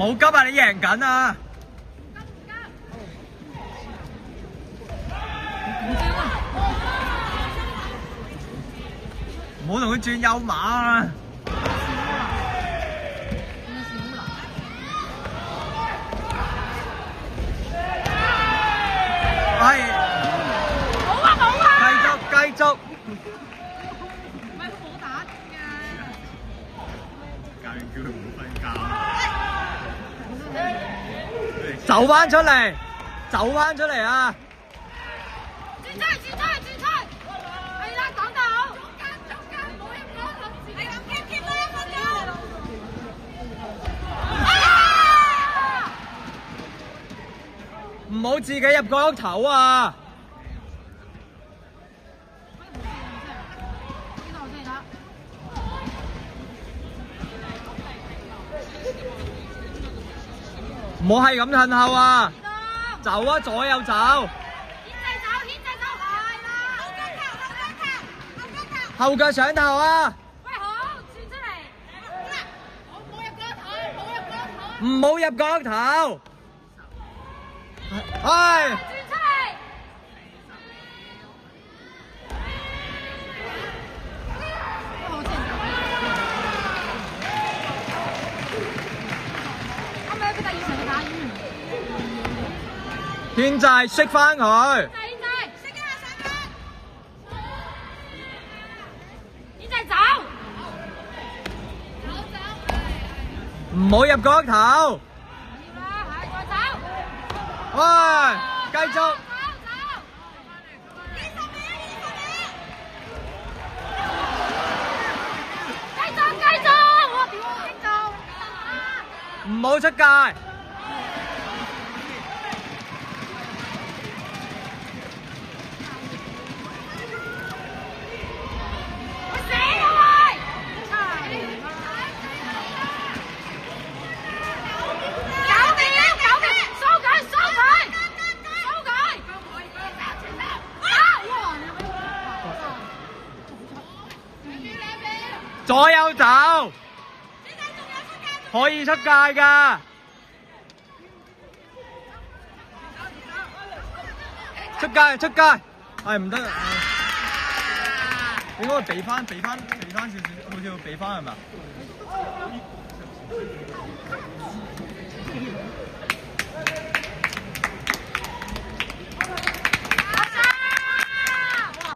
冇急啊！你贏緊啊！唔好同佢轉右馬啊！係。冇啊冇啊！繼續繼續。唔係佢冇打㗎。教練叫佢唔好瞓覺。走翻出嚟，走翻出嚟啊！轉出，轉出，轉出。係啦，講到。中間，冇入波，係咁 keep 啦，一分鐘。唔好自己入角頭啊！唔好係咁褪後啊！走啊，左右走。牽制走，牽制走，係啦。後腳上頭啊！喂，好，轉出嚟。冇入角頭，冇入角頭。唔好入角頭。係。轉出嚟。啱啱佢第二場嘅打完。牽制，識翻佢。牽制，識一下上腳。牽制走。唔好入角頭。要啦，係再走。喂，繼續。繼續。我屌我激到。唔好出界。左右走，可以出界㗎，出界出界，係唔得，應該避翻少少，好似要避翻係咪？